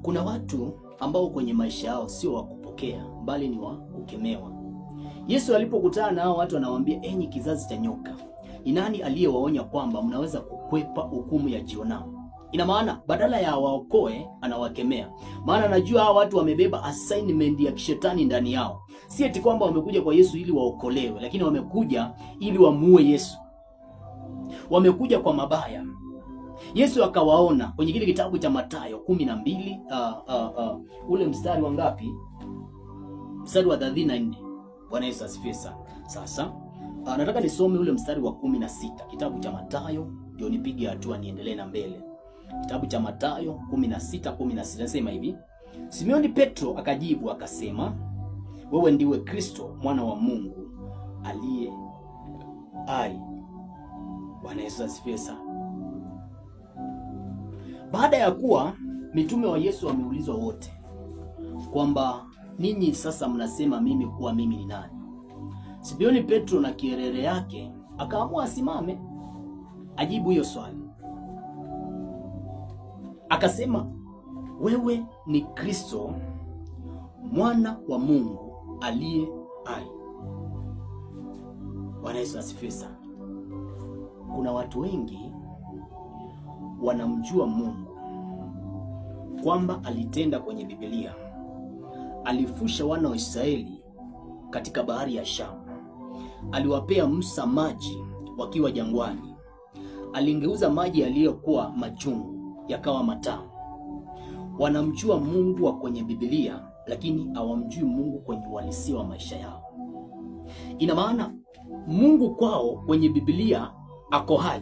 Kuna watu ambao kwenye maisha yao sio wa kupokea bali ni wa kukemewa. Yesu alipokutana na hao watu anawaambia, enyi kizazi cha nyoka, ni nani aliyewaonya kwamba mnaweza kukwepa hukumu ya jehanamu? Ina maana badala ya waokoe anawakemea. Maana anajua hao watu wamebeba assignment ya kishetani ndani yao. Si eti kwamba wamekuja kwa Yesu ili waokolewe, lakini wamekuja ili wamuue Yesu. Wamekuja kwa mabaya. Yesu akawaona kwenye kile kitabu cha Mathayo 12 ule mstari wa ngapi? Mstari wa 34. Bwana Yesu asifiwe sana. Sasa nataka nisome ule mstari wa 16 kitabu cha Mathayo ndio nipige hatua niendelee na mbele. Kitabu cha Mathayo 16:16 nasema hivi: Simeoni Petro akajibu akasema, wewe ndiwe Kristo mwana wa Mungu aliye hai. Bwana Yesu asifiwe sana. Baada ya kuwa mitume wa Yesu wameulizwa wote kwamba ninyi sasa mnasema mimi kuwa mimi ni nani? Simeoni Petro na kierere yake akaamua asimame ajibu hiyo swali. Akasema, wewe ni Kristo mwana wa Mungu aliye hai. Bwana Yesu asifiwe sana. Kuna watu wengi wanamjua Mungu kwamba alitenda kwenye Biblia. Alifusha wana wa Israeli katika bahari ya Shamu. Aliwapea Musa maji wakiwa jangwani. Alingeuza maji yaliyokuwa machungu yakawa matamu. Wanamjua Mungu wa kwenye Biblia, lakini hawamjui Mungu kwenye uhalisia wa maisha yao. Ina maana Mungu kwao kwenye Biblia ako hai,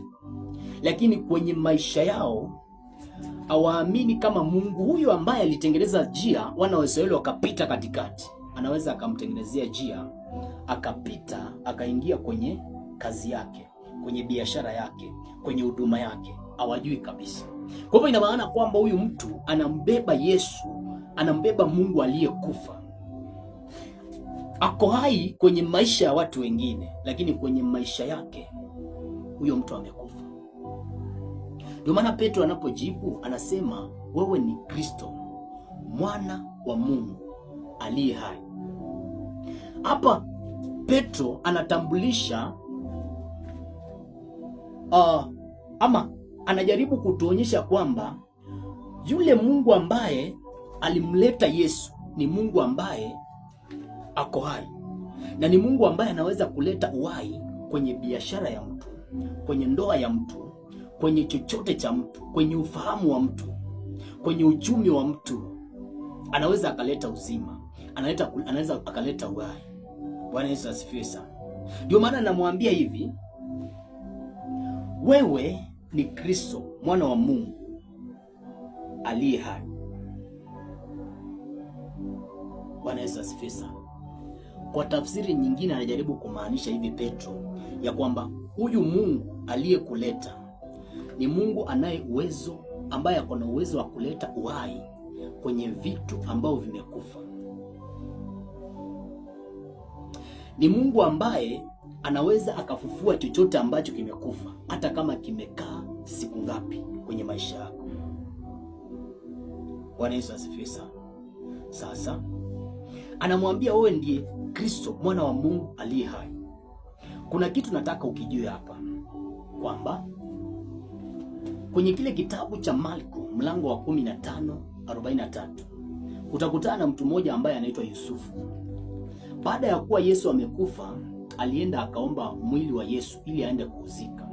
lakini kwenye maisha yao hawaamini kama Mungu huyo ambaye alitengeneza njia wana wa Israeli wakapita katikati, anaweza akamtengenezea njia akapita akaingia kwenye kazi yake, kwenye biashara yake, kwenye huduma yake. Hawajui kabisa. Kwa hivyo ina maana kwamba huyu mtu anambeba Yesu, anambeba Mungu aliyekufa. Ako hai kwenye maisha ya watu wengine, lakini kwenye maisha yake huyo mtu amekufa. Ndio maana Petro anapojibu anasema, wewe ni Kristo mwana wa Mungu aliye hai. Hapa Petro anatambulisha ama anajaribu kutuonyesha kwamba yule Mungu ambaye alimleta Yesu ni Mungu ambaye ako hai, na ni Mungu ambaye anaweza kuleta uhai kwenye biashara ya mtu, kwenye ndoa ya mtu, kwenye chochote cha mtu, kwenye ufahamu wa mtu, kwenye uchumi wa mtu. Anaweza akaleta uzima, anaweza akaleta uhai. Bwana Yesu asifiwe sana. Ndio maana namwambia hivi, wewe ni Kristo mwana wa Mungu aliye hai. Bwana Yesu asifiwe sana. Kwa tafsiri nyingine anajaribu kumaanisha hivi Petro, ya kwamba huyu Mungu aliyekuleta ni Mungu anaye uwezo, ambaye ako na uwezo wa kuleta uhai kwenye vitu ambao vimekufa. Ni Mungu ambaye anaweza akafufua chochote ambacho kimekufa, hata kama kimekaa siku ngapi kwenye maisha yako. Bwana Yesu asifiwe sana. Sasa anamwambia wewe ndiye Kristo mwana wa Mungu aliye hai. Kuna kitu nataka ukijue hapa, kwamba kwenye kile kitabu cha Marko mlango wa 15:43 utakutana na mtu mmoja ambaye anaitwa Yusufu. Baada ya kuwa Yesu amekufa, alienda akaomba mwili wa Yesu ili aende kuuzika.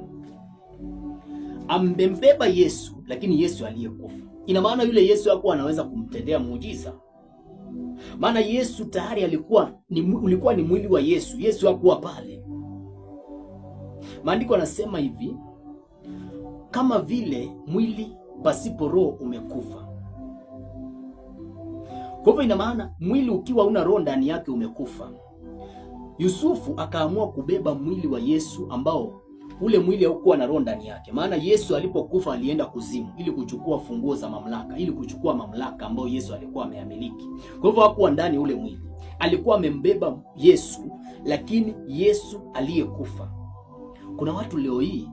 Ambembeba Yesu, lakini Yesu aliyekufa. Ina maana yule Yesu hakuwa anaweza kumtendea muujiza. Maana Yesu tayari ulikuwa ni mwili wa Yesu. Yesu hakuwa pale. Maandiko yanasema hivi, kama vile mwili pasipo roho umekufa. Kwa hivyo ina maana mwili ukiwa una roho ndani yake umekufa. Yusufu akaamua kubeba mwili wa Yesu ambao ule mwili haukuwa na roho ndani yake. Maana Yesu alipokufa alienda kuzimu ili kuchukua funguo za mamlaka, ili kuchukua mamlaka ambayo Yesu alikuwa ameyamiliki. Kwa hivyo hakuwa ndani ule mwili. Alikuwa amembeba Yesu, lakini Yesu aliyekufa. Kuna watu leo hii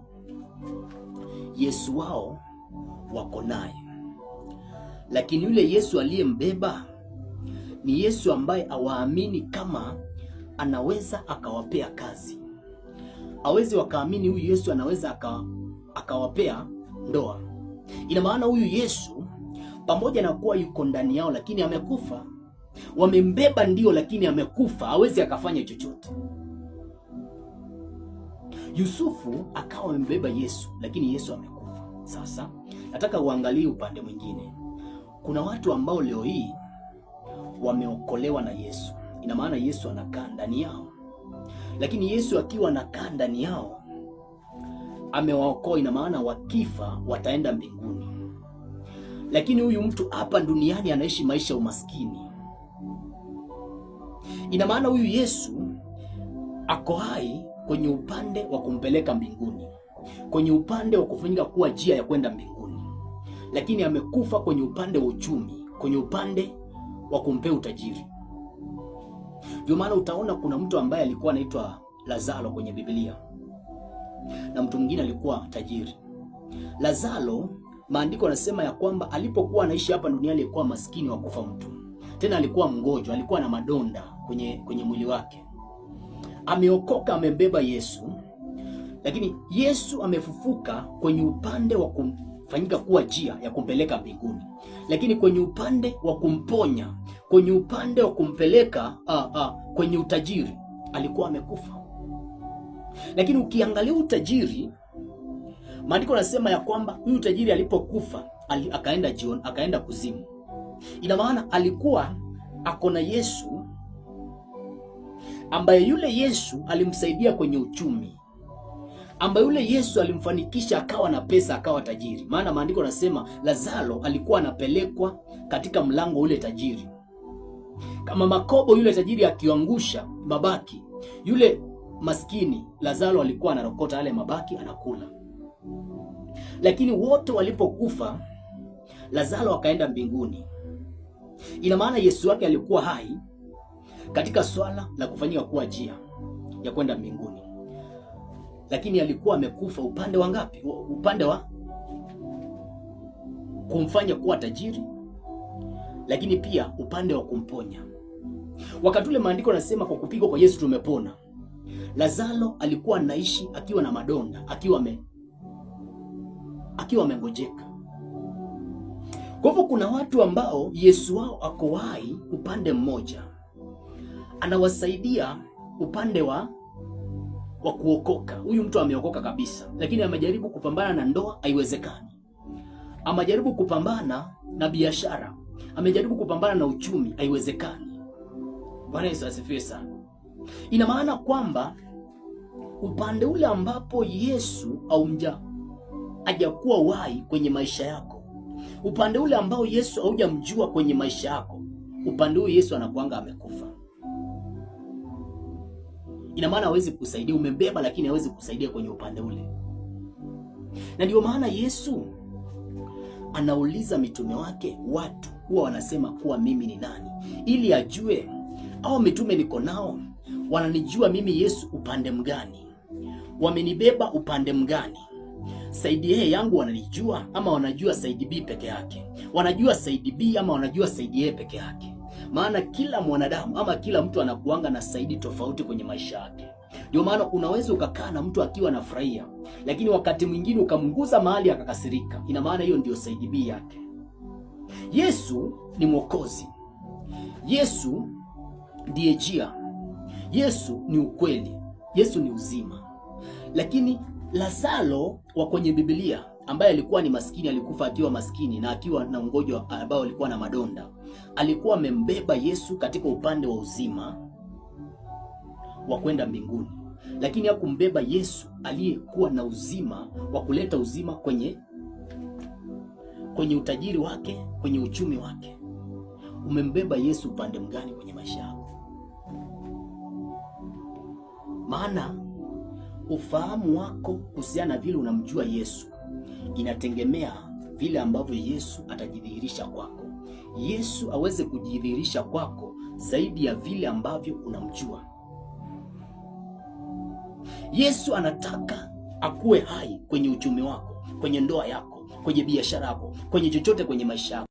Yesu wao wako naye, lakini yule Yesu aliyembeba ni Yesu ambaye hawaamini kama anaweza akawapea kazi. Hawezi wakaamini huyu Yesu anaweza akawapea ndoa. Ina maana huyu Yesu pamoja na kuwa yuko ndani yao lakini amekufa. Wamembeba ndio, lakini amekufa, hawezi akafanya chochote. Yusufu akawa amembeba Yesu, lakini Yesu amekufa. Sasa nataka uangalie upande mwingine. Kuna watu ambao leo hii wameokolewa na Yesu. Ina maana Yesu anakaa ndani yao, lakini Yesu akiwa anakaa ndani yao amewaokoa. Ina maana wakifa wataenda mbinguni, lakini huyu mtu hapa duniani anaishi maisha ya umaskini. Ina maana huyu Yesu ako hai kwenye upande wa kumpeleka mbinguni, kwenye upande wa kufanyika kuwa njia ya kwenda mbinguni, lakini amekufa kwenye upande wa uchumi, kwenye upande wa kumpea utajiri. Ndio maana utaona kuna mtu ambaye alikuwa anaitwa Lazaro kwenye Biblia na mtu mwingine alikuwa tajiri. Lazaro, maandiko yanasema ya kwamba alipokuwa anaishi hapa duniani alikuwa maskini wa kufa mtu. Tena alikuwa mgonjwa, alikuwa na madonda kwenye mwili wake. Ameokoka, amebeba Yesu, lakini Yesu amefufuka kwenye upande wa kumfanyika kuwa njia ya kumpeleka mbinguni, lakini kwenye upande wa kumponya, kwenye upande wa kumpeleka kwenye utajiri alikuwa amekufa. Lakini ukiangalia utajiri, maandiko yanasema ya kwamba huyu tajiri alipokufa akaenda kuzimu. Ina maana alikuwa akona Yesu ambaye yule Yesu alimsaidia kwenye uchumi, ambaye yule Yesu alimfanikisha akawa na pesa, akawa tajiri. Maana maandiko yanasema Lazaro alikuwa anapelekwa katika mlango ule tajiri. Kama makobo yule tajiri akiangusha mabaki, yule maskini Lazaro alikuwa anarokota yale mabaki anakula. Lakini wote walipokufa Lazaro akaenda mbinguni. Ina maana Yesu wake alikuwa hai katika swala la kufanyika kuwa njia ya kwenda mbinguni, lakini alikuwa amekufa upande wa ngapi? Upande wa kumfanya kuwa tajiri, lakini pia upande wa kumponya. Wakati ule maandiko yanasema kwa kupigwa kwa Yesu tumepona. Lazaro alikuwa anaishi akiwa na madonda, akiwa amengojeka. Kwa hivyo kuna watu ambao Yesu wao ako hai upande mmoja, anawasaidia upande wa kuokoka. Huyu mtu ameokoka kabisa, lakini amejaribu kupambana na ndoa, haiwezekani. Amejaribu kupambana na biashara, amejaribu kupambana na uchumi, haiwezekani. Bwana Yesu asifiwe sana. Ina maana kwamba upande ule ambapo Yesu hajakuwa uhai kwenye maisha yako, upande ule ambao Yesu haujamjua kwenye maisha yako, upande huo Yesu anakuanga amekufa. Ina maana hawezi kusaidia. Umebeba lakini hawezi kusaidia kwenye upande ule. Na ndio maana Yesu anauliza mitume wake, watu huwa wanasema kuwa mimi ni nani, ili ajue au mitume niko nao wananijua mimi Yesu upande mgani, wamenibeba upande mgani, saidi A yangu wananijua ama wanajua saidi B peke yake, wanajua saidi B ama wanajua saidi A peke yake. Maana kila mwanadamu ama kila mtu anakuanga na saidi tofauti kwenye maisha yake. Ndio maana unaweza ukakaa na mtu akiwa anafurahia, lakini wakati mwingine ukamguza mahali akakasirika. Ina maana hiyo ndio saidi B yake. Yesu ni Mwokozi. Yesu ndiye njia. Yesu ni ukweli. Yesu ni uzima. Lakini Lazaro wa kwenye Biblia ambaye alikuwa ni maskini, alikufa akiwa maskini na akiwa na ugonjwa ambao alikuwa na madonda, alikuwa amembeba Yesu katika upande wa uzima wa kwenda mbinguni, lakini hakumbeba Yesu aliyekuwa na uzima wa kuleta uzima kwenye utajiri wake, kwenye uchumi wake. Umembeba Yesu upande mgani kwenye maisha yako? Maana ufahamu wako kuhusiana na vile unamjua Yesu inategemea vile ambavyo Yesu atajidhihirisha kwako. Yesu aweze kujidhihirisha kwako zaidi ya vile ambavyo unamjua. Yesu anataka akuwe hai kwenye uchumi wako, kwenye ndoa yako, kwenye biashara yako, kwenye chochote kwenye maisha yako.